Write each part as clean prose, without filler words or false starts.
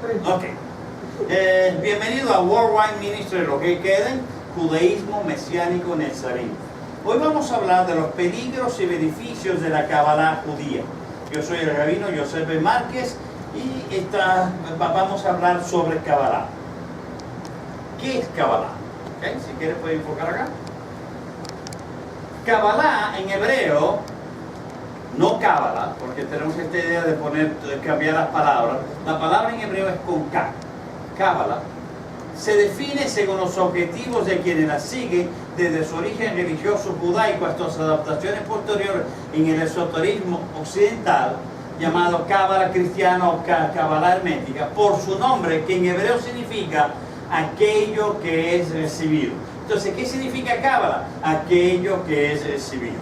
Ok. Bienvenido a Worldwide Ministry de lo que queden, Judaísmo Mesiánico Nazarín. Hoy vamos a hablar de los peligros y beneficios de la Kabbalah judía. Yo soy el rabino Yosef Ben Márquez y vamos a hablar sobre Kabbalah. ¿Qué es Kabbalah? ¿Okay? Si quieres puedes enfocar acá. Kabbalah en hebreo, no Kabbalah, porque tenemos esta idea de cambiar las palabras. La palabra en hebreo es con K. Kabbalah se define según los objetivos de quienes la siguen desde su origen religioso judaico hasta sus adaptaciones posteriores en el esoterismo occidental, llamado Kabbalah cristiana o Kabbalah hermética, por su nombre, que en hebreo significa aquello que es recibido. Entonces, ¿qué significa Kabbalah? Aquello que es recibido.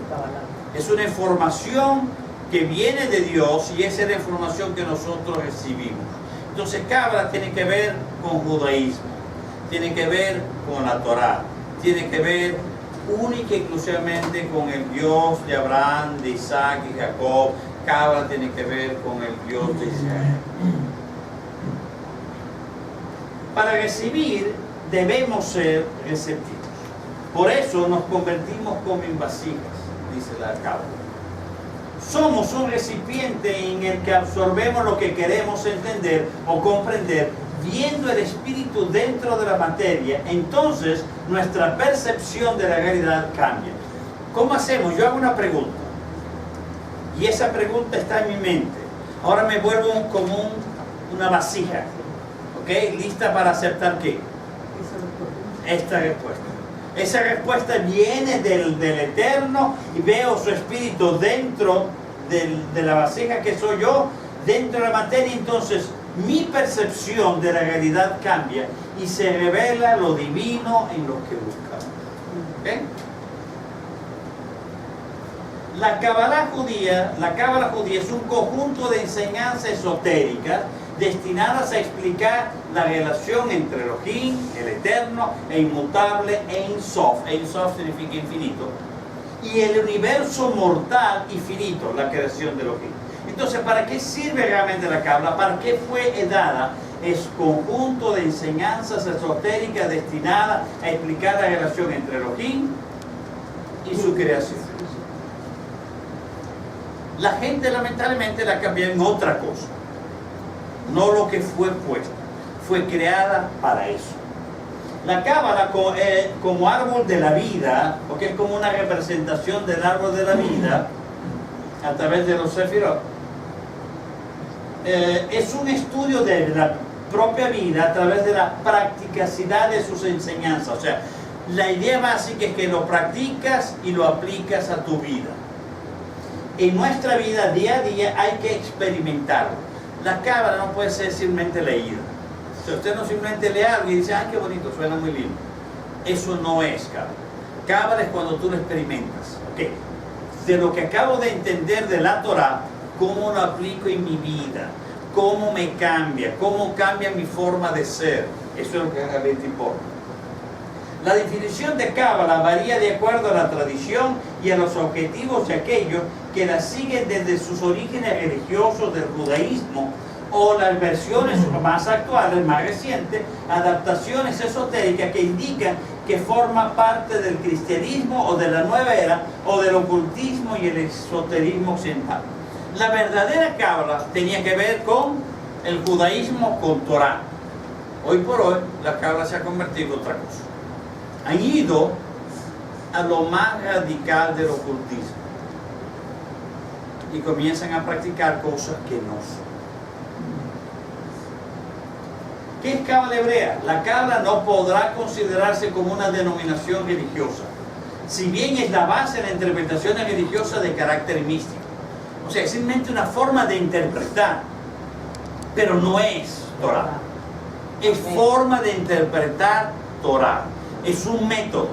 Es una información que viene de Dios y esa es la información que nosotros recibimos. Entonces, Kabbalah tiene que ver con judaísmo, tiene que ver con la Torá, tiene que ver única y exclusivamente con el Dios de Abraham, de Isaac y Jacob. Kabbalah tiene que ver con el Dios de Israel. Para recibir debemos ser receptivos. Por eso nos convertimos como en vasijas, dice la Kabbalah. Somos un recipiente en el que absorbemos lo que queremos entender o comprender, viendo el espíritu dentro de la materia. Entonces nuestra percepción de la realidad cambia. ¿Cómo hacemos? Yo hago una pregunta y esa pregunta está en mi mente. Ahora me vuelvo como una vasija, ¿ok? Lista para aceptar ¿qué? Esta respuesta. Esa respuesta viene del Eterno y veo su espíritu dentro de la vasija que soy yo, dentro de la materia. Entonces mi percepción de la realidad cambia y se revela lo divino en lo que buscamos. ¿Okay? La Kabbalah judía es un conjunto de enseñanzas esotéricas destinadas a explicar la relación entre Elohim, el eterno e inmutable, Ein Sof. Ein Sof significa infinito. Y el universo mortal y finito, la creación de Elohim. Entonces, ¿para qué sirve realmente la Kabbalah? ¿Para qué fue dada? Es conjunto de enseñanzas esotéricas destinadas a explicar la relación entre Elohim y su creación. La gente lamentablemente la cambió en otra cosa. No lo que fue puesta, fue creada para eso. La Kabbalah como árbol de la vida, porque es como una representación del árbol de la vida a través de los sefirot, es un estudio de la propia vida a través de la practicacidad de sus enseñanzas. O sea, la idea básica es que lo practicas y lo aplicas a tu vida. En nuestra vida día a día hay que experimentarlo. La Kabbalah no puede ser simplemente leída. Si usted no simplemente lee algo y dice, ¡ay, qué bonito! Suena muy lindo. Eso no es Kabbalah. Kabbalah es cuando tú lo experimentas. ¿Okay? De lo que acabo de entender de la Torah, ¿cómo lo aplico en mi vida? ¿Cómo me cambia? ¿Cómo cambia mi forma de ser? Eso es lo que realmente importa. La definición de Kabbalah varía de acuerdo a la tradición y a los objetivos de aquellos que la siguen desde sus orígenes religiosos del judaísmo o las versiones más actuales, más recientes, adaptaciones esotéricas que indican que forma parte del cristianismo o de la nueva era o del ocultismo y el esoterismo occidental. La verdadera Kabbalah tenía que ver con el judaísmo con Torah. Hoy por hoy la Kabbalah se ha convertido en otra cosa. Han ido a lo más radical del ocultismo y comienzan a practicar cosas que no son. ¿Qué es Kabbalah hebrea? La Kabbalah no podrá considerarse como una denominación religiosa, si bien es la base de la interpretación religiosa de carácter místico. O sea, es simplemente una forma de interpretar, pero no es Torah. Es forma de interpretar Torah. Es un método.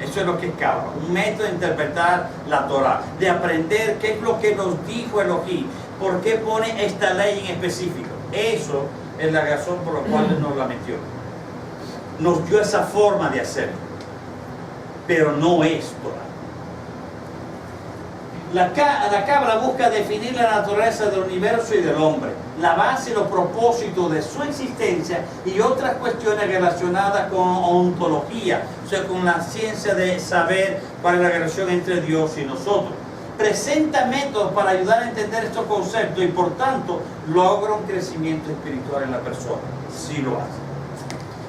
Eso es lo que es Kabbalah, un método de interpretar la Torah, de aprender qué es lo que nos dijo Elohim, por qué pone esta ley en específico. Eso es la razón por la cual nos la metió. Nos dio esa forma de hacerlo, pero no es Torah. La Cábala busca definir la naturaleza del universo y del hombre, la base y los propósitos de su existencia y otras cuestiones relacionadas con ontología, o sea, con la ciencia de saber cuál es la relación entre Dios y nosotros. Presenta métodos para ayudar a entender estos conceptos y por tanto logra un crecimiento espiritual en la persona, si lo hace.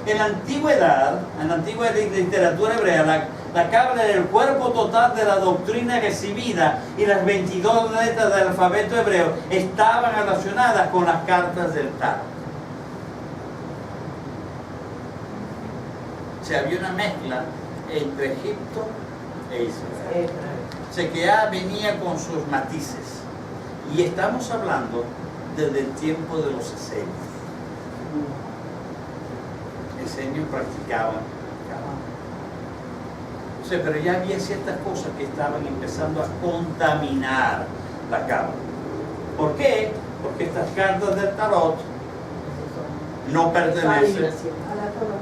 En la antigüedad, en la antigua literatura hebrea, la Cábala era el cuerpo total de la doctrina recibida y las 22 letras del alfabeto hebreo estaban relacionadas con las cartas del Tarot. O sea, había una mezcla entre Egipto e Israel. O sea, que ya venía con sus matices. Y estamos hablando desde el tiempo de los esenios. Esenios practicaban Cábala. O sea, pero ya había ciertas cosas que estaban empezando a contaminar la Cábala. ¿Por qué? Porque estas cartas del Tarot no pertenecen a la Torah.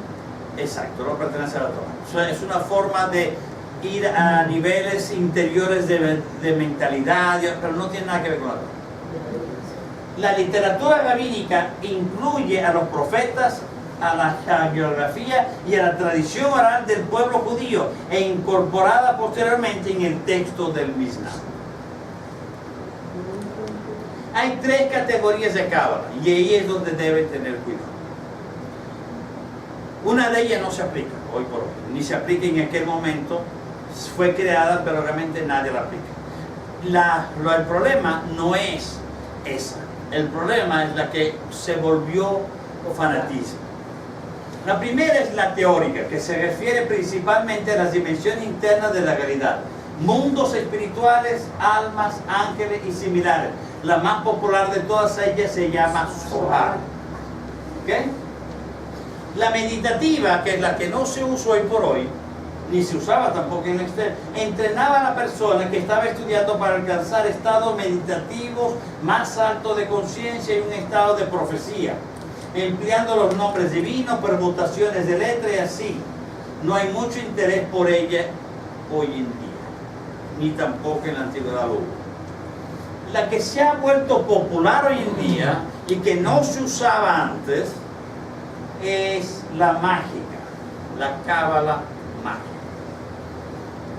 Exacto, no pertenece a la Torah. O sea, es una forma de ir a niveles interiores de mentalidad, pero no tiene nada que ver con la Torah. La literatura rabínica incluye a los profetas, a la geografía y a la tradición oral del pueblo judío e incorporada posteriormente en el texto del Mishnah. Hay 3 categorías de Cábala y ahí es donde deben tener cuidado. Una de ellas no se aplica hoy por hoy, ni se aplica en aquel momento, fue creada pero realmente nadie la aplica. El problema no es esa, el problema es la que se volvió fanatismo. La primera es la teórica, que se refiere principalmente a las dimensiones internas de la realidad, mundos espirituales, almas, ángeles y similares. La más popular de todas ellas se llama Zohar. ¿Okay? La meditativa, que es la que no se usa hoy por hoy, ni se usaba tampoco en el exterior, entrenaba a la persona que estaba estudiando para alcanzar estados meditativos más altos de conciencia y un estado de profecía, empleando los nombres divinos, permutaciones de letra y así. No hay mucho interés por ella hoy en día, ni tampoco en la antigüedad lo hubo. La que se ha vuelto popular hoy en día y que no se usaba antes es la mágica, la Cábala mágica,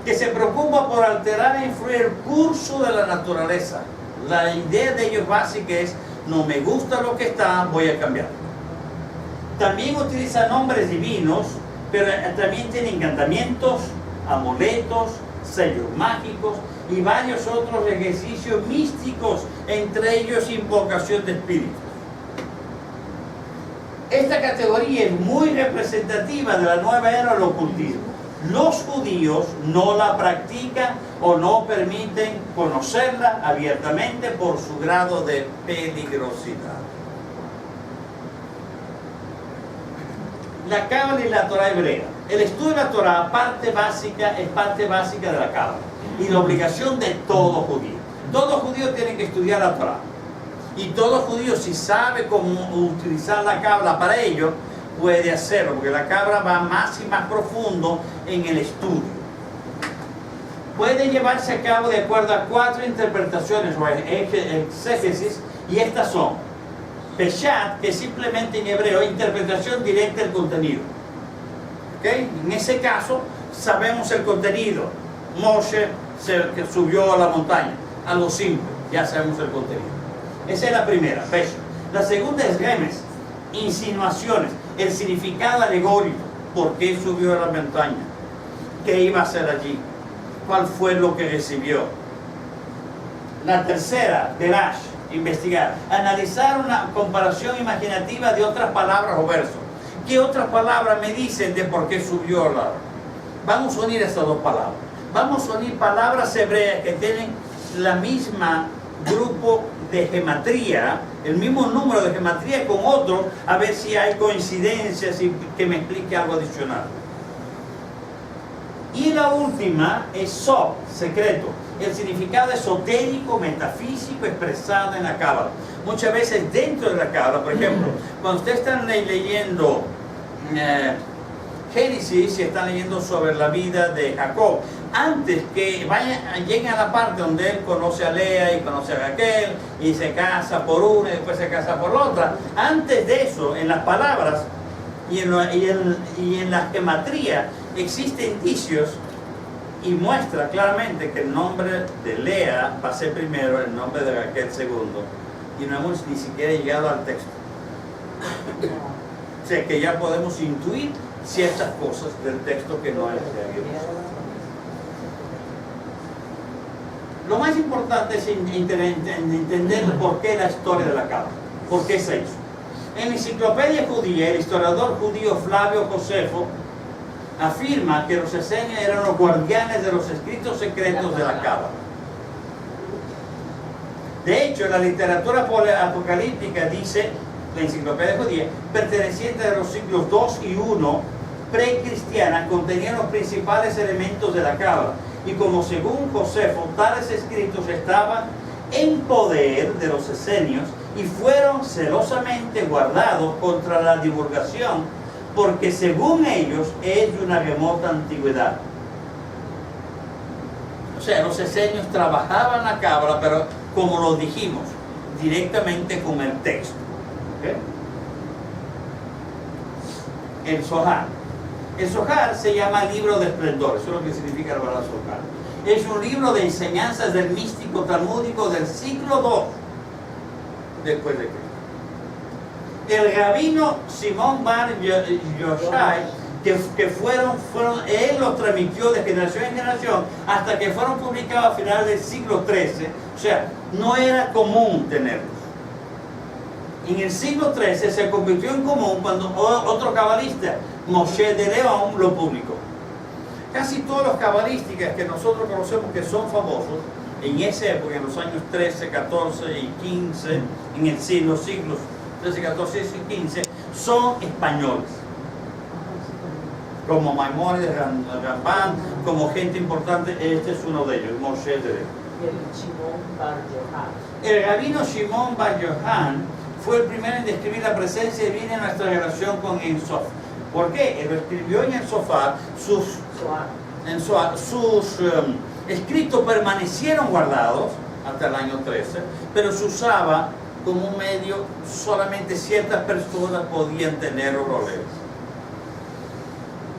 que se preocupa por alterar e influir el curso de la naturaleza. La idea de ellos básica es: no me gusta lo que está, voy a cambiar. También utiliza nombres divinos, pero también tiene encantamientos, amuletos, sellos mágicos y varios otros ejercicios místicos, entre ellos invocación de espíritus. Esta categoría es muy representativa de la nueva era del ocultismo. Los judíos no la practican o no permiten conocerla abiertamente por su grado de peligrosidad. La Cábala y la Torah hebrea. El estudio de la Torah es parte básica de la Cábala y la obligación de todo judío. Todo judío tiene que estudiar la Torah. Y todo judío, si sabe cómo utilizar la Cábala para ello, puede hacerlo, porque la Cábala va más y más profundo en el estudio. Puede llevarse a cabo de acuerdo a 4 interpretaciones o exégesis, y estas son: Peshat, que es simplemente en hebreo interpretación directa del contenido. ¿Okay? En ese caso, sabemos el contenido. Moshe que subió a la montaña, algo simple, ya sabemos el contenido. Esa es la primera, Peshat. La segunda es Remes, insinuaciones, el significado alegórico, por qué subió a la montaña, qué iba a hacer allí, cuál fue lo que recibió. La tercera, Derash, investigar, analizar una comparación imaginativa de otras palabras o versos. ¿Qué otras palabras me dicen de por qué subió a la? Vamos a unir estas 2 palabras. Vamos a unir palabras hebreas que tienen la misma grupo de gematría, el mismo número de gematría con otro, a ver si hay coincidencias y que me explique algo adicional. Y la última es Sod, secreto, el significado esotérico, metafísico expresado en la Cábala. Muchas veces dentro de la Cábala, por ejemplo, cuando ustedes están leyendo Génesis y están leyendo sobre la vida de Jacob, antes que lleguen a la parte donde él conoce a Lea y conoce a Raquel y se casa por una y después se casa por la otra, antes de eso, en las palabras y en la gematría existen indicios y muestra claramente que el nombre de Lea va a ser primero, el nombre de Raquel segundo, y no hemos ni siquiera llegado al texto. O sea que ya podemos intuir ciertas cosas del texto que no es de. Lo más importante es entender por qué la historia de la cabra, por qué se hizo. En la enciclopedia judía, el historiador judío Flavio Josefo afirma que los esenios eran los guardianes de los escritos secretos de la cabra. De hecho, la literatura apocalíptica dice, la enciclopedia judía, perteneciente a los siglos II y I, precristiana, contenían los principales elementos de la cabra. Y como según Josefo, tales escritos estaban en poder de los esenios y fueron celosamente guardados contra la divulgación, porque según ellos es de una remota antigüedad. O sea, los esenios trabajaban la cabra, pero como lo dijimos, directamente con el texto. ¿Okay? El Zohar. El Zohar se llama libro de esplendor, eso es lo que significa la palabra Zohar. Es un libro de enseñanzas del místico talmúdico del siglo II después de Cristo. El rabino Simón Bar Yochai, él los transmitió de generación en generación hasta que fueron publicados a finales del siglo XIII, o sea, no era común tenerlos. En el siglo XIII se convirtió en común cuando otro cabalista, Moshe de León, lo publicó. Casi todos los cabalísticas que nosotros conocemos que son famosos, en esa época, en los años 13, 14 y 15, en los siglos 13, 14 y 15, son españoles. Como Maimónides, Ramban, como gente importante, este es uno de ellos, Moshe de León. El rabino Shimon Bar Yohan fue el primero en describir la presencia divina en nuestra relación con el Sof. ¿Por qué? Él lo escribió en el Zohar, sus escritos permanecieron guardados hasta el año 13, pero se usaba como un medio, solamente ciertas personas podían tenerlo o leer.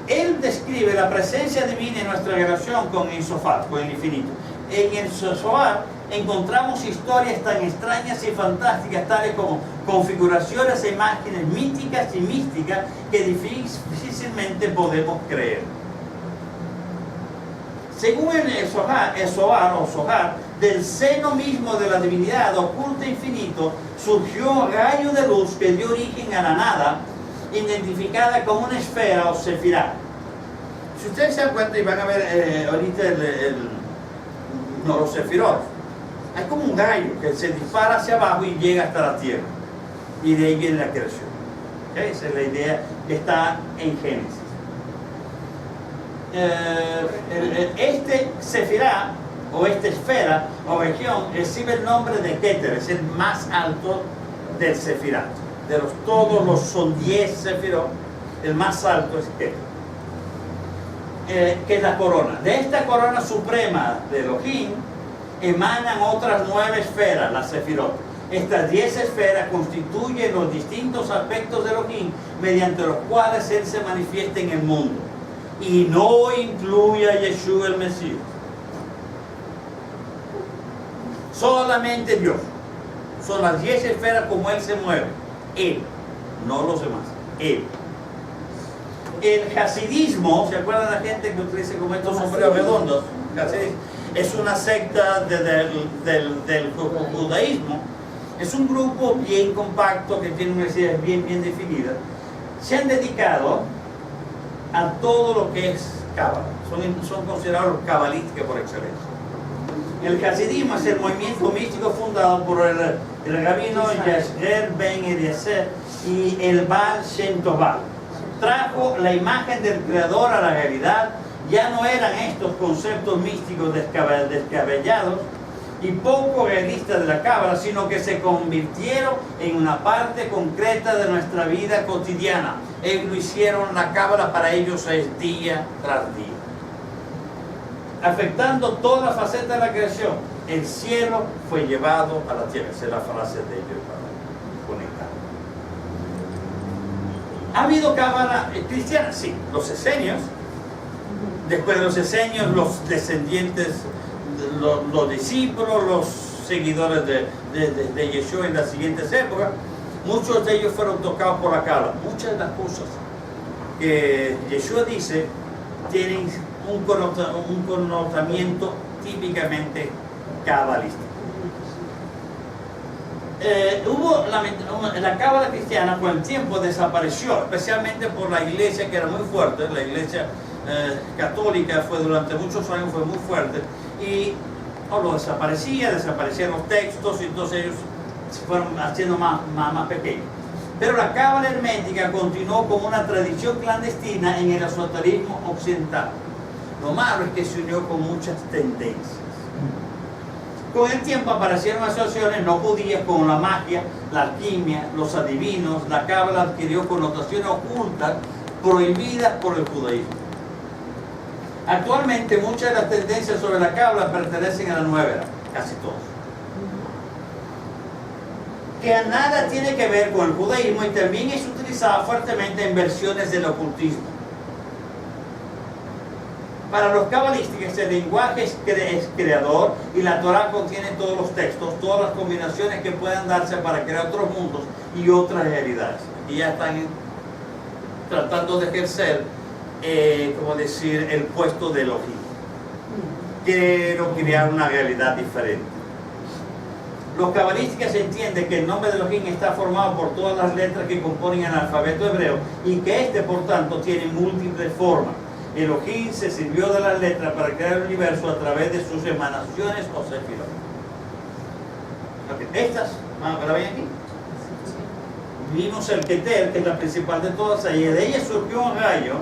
Él describe la presencia divina en nuestra relación con el Zohar, con el infinito. En el Zohar encontramos historias tan extrañas y fantásticas, tales como configuraciones e imágenes míticas y místicas que difícilmente podemos creer. Según el Zohar, del seno mismo de la divinidad oculta infinito, surgió un rayo de luz que dio origen a la nada, identificada como una esfera o sefirá. Si ustedes se dan cuenta y van a ver ahorita los sefirot, hay como un rayo que se dispara hacia abajo y llega hasta la tierra. Y de ahí viene la creación. ¿Okay? Esa es la idea que está en Génesis. Este sefirá, o esta esfera, o región, recibe el nombre de Keter, es el más alto del sefirá. De todos los son 10 sefirot, el más alto es Keter. Que es la corona. De esta corona suprema de Elohim, emanan otras 9 esferas, las sefirot. Estas 10 esferas constituyen los distintos aspectos de Elohim mediante los cuales Él se manifiesta en el mundo. Y no incluye a Yeshua el Mesías. Solamente Dios. Son las 10 esferas como Él se mueve. Él, no los demás. Él. El hasidismo, ¿se acuerdan la gente que utiliza como estos sombreros redondos? Es una secta del judaísmo. Es un grupo bien compacto que tiene una identidad bien definida. Se han dedicado a todo lo que es cábala. Son considerados cabalísticos por excelencia. El hasidismo es el movimiento místico fundado por el rabino Yasher Ben Eliezer y el Baal Shem Tov. Trajo la imagen del creador a la realidad. Ya no eran estos conceptos místicos descabellados y poco realistas de la cábala, sino que se convirtieron en una parte concreta de nuestra vida cotidiana. Ellos lo hicieron, la cábala para ellos es día tras día. afectando toda la faceta de la creación. El cielo fue llevado a la tierra. Esa es la frase de ellos para conectar. ¿Ha habido cábala cristiana? Sí. Los esenios. Después de los esenios, los descendientes, los discípulos, los seguidores de Yeshua en las siguientes épocas, muchos de ellos fueron tocados por la cábala. Muchas de las cosas que Yeshua dice tienen un connotamiento típicamente cabalístico. La cábala cristiana con el tiempo desapareció, especialmente por la iglesia, que era muy fuerte. La iglesia católica durante muchos años fue muy fuerte, y lo desaparecían los textos, y entonces ellos se fueron haciendo más pequeños. Pero la cábala hermética continuó como una tradición clandestina en el esoterismo occidental. Lo malo es que se unió con muchas tendencias. Con el tiempo aparecieron asociaciones no judías como la magia, la alquimia, los adivinos. La cábala adquirió connotaciones ocultas prohibidas por el judaísmo. Actualmente muchas de las tendencias sobre la cábala pertenecen a la nueva era, casi todos, que a nada tiene que ver con el judaísmo, y también es utilizada fuertemente en versiones del ocultismo. Para los cabalísticos, el lenguaje es creador, y la Torah contiene todos los textos, todas las combinaciones que puedan darse para crear otros mundos y otras realidades. Y ya están tratando de ejercer, el puesto de Elohim. Quiero crear una realidad diferente. Los cabalísticos entienden que el nombre de Elohim está formado por todas las letras que componen el alfabeto hebreo, y que por tanto tiene múltiples formas. Elohim se sirvió de las letras para crear el universo a través de sus emanaciones o sefirot. Estas, ¿la ven aquí? Vimos el Keter, que es la principal de todas, y de ella surgió un rayo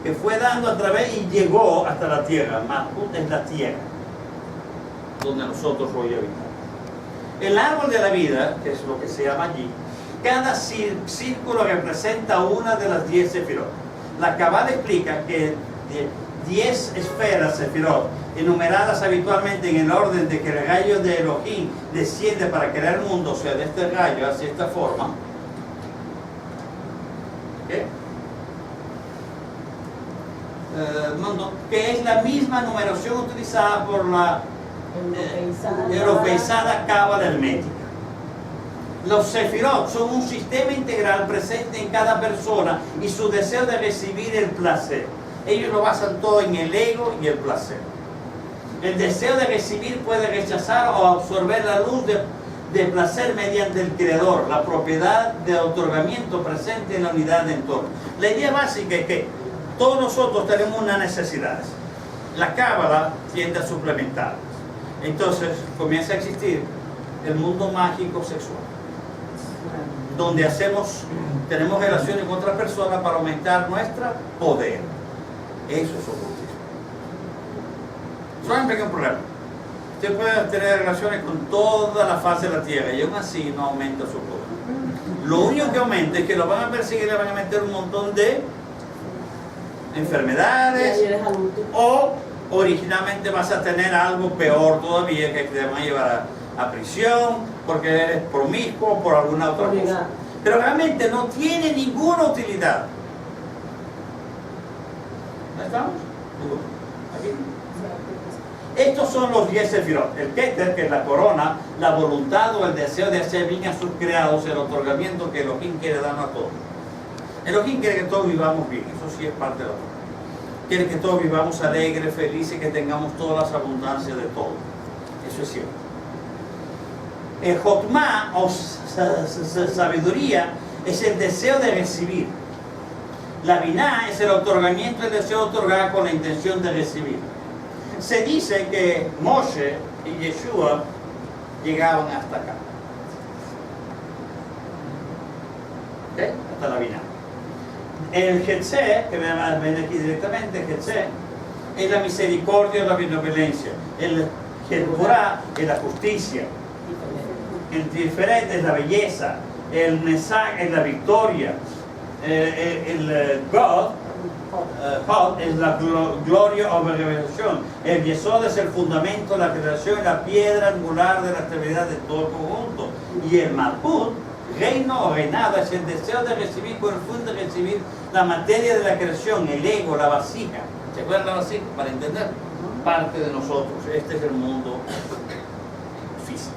que fue dando a través y llegó hasta la tierra. Malkut es la tierra donde nosotros hoy habitamos. El árbol de la vida, que es lo que se llama allí, cada círculo representa una de las 10 sefirot. La Kabbalah explica que 10 esferas sefirot, enumeradas habitualmente en el orden de que el rayo de Elohim desciende para crear el mundo, o sea, de este rayo hacia esta forma, que es la misma numeración utilizada por la europeizada cábala hermética. Los sefirot son un sistema integral presente en cada persona y su deseo de recibir el placer. Ellos lo basan todo en el ego y el placer. El deseo de recibir puede rechazar o absorber la luz de placer mediante el creador, la propiedad de otorgamiento presente en la unidad de entorno. La idea básica es que todos nosotros tenemos unas necesidades. La cábala tiende a suplementarlas. Entonces comienza a existir el mundo mágico sexual, donde tenemos relaciones con otras personas para aumentar nuestro poder. Eso es ocultismo. Solamente hay un problema. Usted puede tener relaciones con toda la faz de la tierra y aún así no aumenta su poder. Lo único que aumenta es que lo van a perseguir, le van a meter un montón de enfermedades, o originalmente vas a tener algo peor todavía, que te van a llevar a prisión porque eres promiscuo por alguna otra cosa. Pero realmente no tiene ninguna utilidad. ¿No estamos? Aquí. Estos son los 10 sefirot. El Keter, que es la corona, la voluntad o el deseo de hacer bien a sus creados, el otorgamiento que Elohim quiere darnos a todos. Elohim quiere que todos vivamos bien, eso sí es parte de la Torah. Quiere que todos vivamos alegres, felices, que tengamos todas las abundancias de todo. Eso es cierto. El Jotma o sabiduría es el deseo de recibir. La Binah es el otorgamiento, el deseo de otorgar con la intención de recibir. Se dice que Moshe y Yeshua llegaban hasta acá. ¿Okay? Hasta la Binah. El Jetzé, que ven aquí directamente, el Jetzé es la misericordia o la benevolencia. El Jetzborá es la justicia. El Tiferet es la belleza. El Nesag es la victoria. El God Hod es la gloria o revelación. El yesod es el fundamento, la creación y la piedra angular de la estabilidad de todo el conjunto. Y el malhut, reino o reinado, es el deseo de recibir, con el fin de recibir la materia de la creación, el ego, la vasija. ¿Se acuerdan la vasija? Para entender, parte de nosotros. Este es el mundo físico.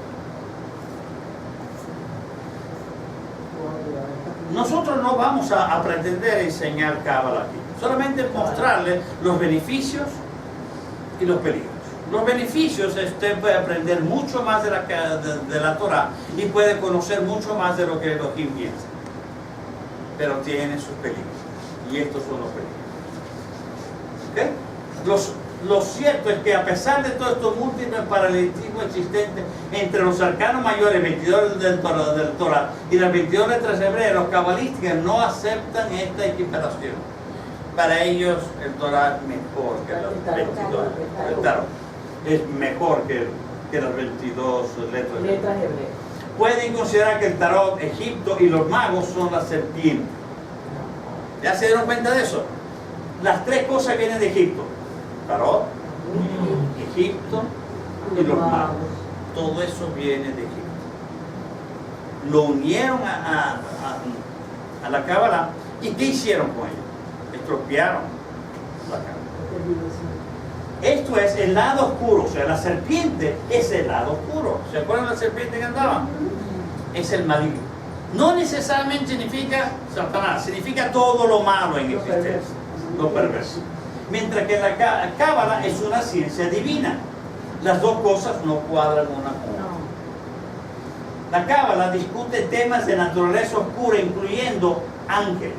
Nosotros no vamos a pretender enseñar Cábala aquí, solamente mostrarle los beneficios y los peligros. Los beneficios, usted puede aprender mucho más de la Torah y puede conocer mucho más de lo que Elohim piensa, pero tiene sus peligros, y estos son los peligros. ¿Okay? Lo cierto es que a pesar de todo estos múltiples paralelismos existentes entre los arcanos mayores 22 del Torah y las 22 letras hebreas, los cabalistas no aceptan esta equiparación. Para ellos el Torah es mejor que las 22. El Tarot es mejor que las 22 letras hebreas. Pueden considerar que el Tarot, Egipto y los magos son la serpiente. ¿Ya se dieron cuenta de eso? Las tres cosas vienen de Egipto. Tarot, Egipto y los magos. Todo eso viene de Egipto. Lo unieron a la Cábala. ¿Y qué hicieron con ellos? Estropearon la Cábala. Esto es el lado oscuro. O sea, la serpiente es el lado oscuro. ¿Se acuerdan de la serpiente que andaba? Es el maligno. No necesariamente significa Satanás, significa todo lo malo en existencia, lo perverso. Mientras que la Cábala es una ciencia divina. Las dos cosas no cuadran una con otra. La Cábala discute temas de naturaleza oscura, incluyendo ángeles,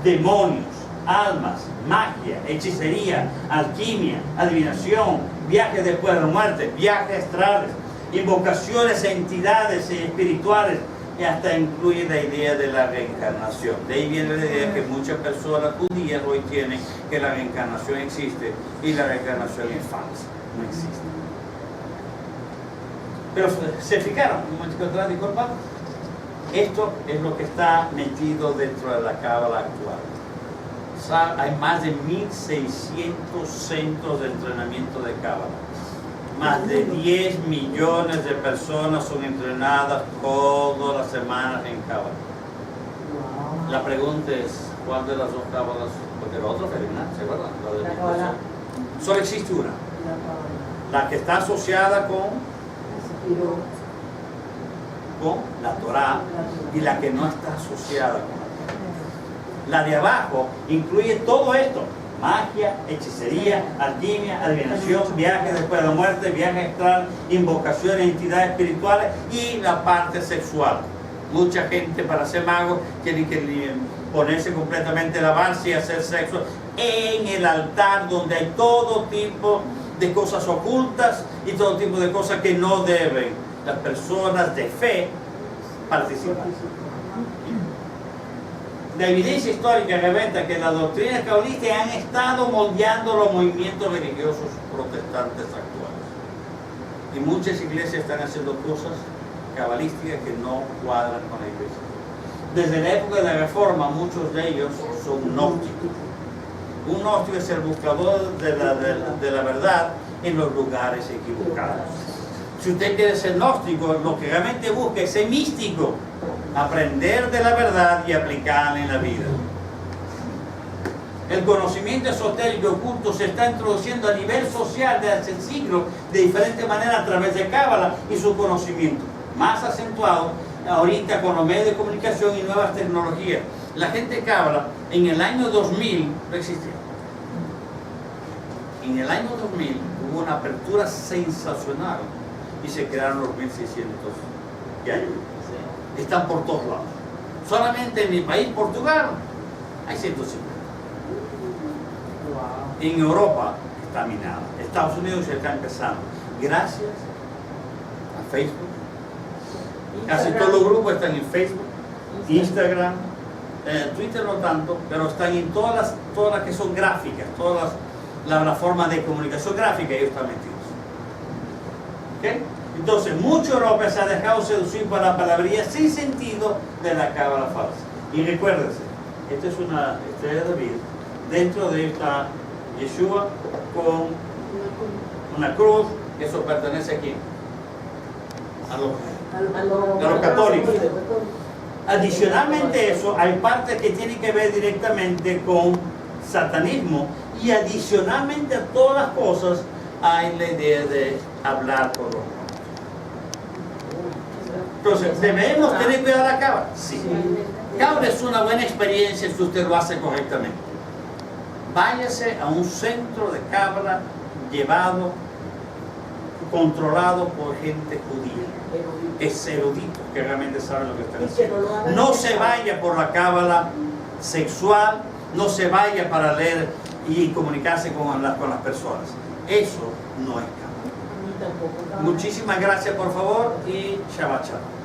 demonios, almas, magia, hechicería, alquimia, adivinación, viajes después de la muerte, viajes astrales, invocaciones a entidades espirituales, y hasta incluye la idea de la reencarnación. De ahí viene la idea que muchas personas judías hoy tienen que la reencarnación existe y la reencarnación es falsa, no existe. Pero se fijaron, un momento atrás, disculpa, esto es lo que está metido dentro de la Cábala actual. Hay más de 1.600 centros de entrenamiento de Cábala. Más de 10 millones de personas son entrenadas todas las semanas en Cábala. La pregunta es, ¿cuál de las dos Cábalas? Porque la otra fue una, ¿se acuerdan? La de meditación. Solo existe una. La que está asociada con la Torah y la que no está asociada con la Torah. La de abajo incluye todo esto. Magia, hechicería, alquimia, adivinación, viajes después de la muerte, viajes astral, invocaciones, entidades espirituales y la parte sexual. Mucha gente para ser mago tiene que ponerse completamente la base y hacer sexo en el altar donde hay todo tipo de cosas ocultas y todo tipo de cosas que no deben las personas de fe participar. La evidencia histórica revela que las doctrinas cabalistas han estado moldeando los movimientos religiosos protestantes actuales. Y muchas iglesias están haciendo cosas cabalísticas que no cuadran con la iglesia. Desde la época de la Reforma, muchos de ellos son gnósticos. Un gnóstico es el buscador de la verdad en los lugares equivocados. Si usted quiere ser gnóstico, lo que realmente busca es ser místico. Aprender de la verdad y aplicarla en la vida. El conocimiento esotérico oculto se está introduciendo a nivel social desde hace siglos de diferentes maneras a través de Cábala y su conocimiento, más acentuado ahorita con los medios de comunicación y nuevas tecnologías. La gente de Cábala en el año 2000 no existía. En el año 2000 hubo una apertura sensacional y se crearon los 1600 que hay. Están por todos lados. Solamente en mi país, Portugal, hay 150. En Europa está minada. Estados Unidos ya está empezando. Gracias a Facebook. Casi todos los grupos están en Facebook, Instagram, Twitter no tanto, pero están en todas las que son gráficas, todas las formas de comunicación gráfica, ellos están metidos. ¿Okay? Entonces, mucho Europa se ha dejado seducir por la palabrería sin sentido de la cábala falsa. Y recuérdense, esta es una estrella de David dentro de esta Yeshua con una cruz. Eso pertenece a quién? A los católicos. Adicionalmente a eso, hay partes que tienen que ver directamente con satanismo, y adicionalmente a todas las cosas hay la idea de hablar por los muertos. Entonces, ¿debemos tener cuidado de la cabra? Sí. Cabra es una buena experiencia si usted lo hace correctamente. Váyase a un centro de cabra llevado, controlado por gente judía. Es erudito, que realmente sabe lo que está diciendo. No se vaya por la cábala sexual, no se vaya para leer y comunicarse con las personas. Eso no es cábala. Muchísimas gracias, por favor, y Shabbat Shalom.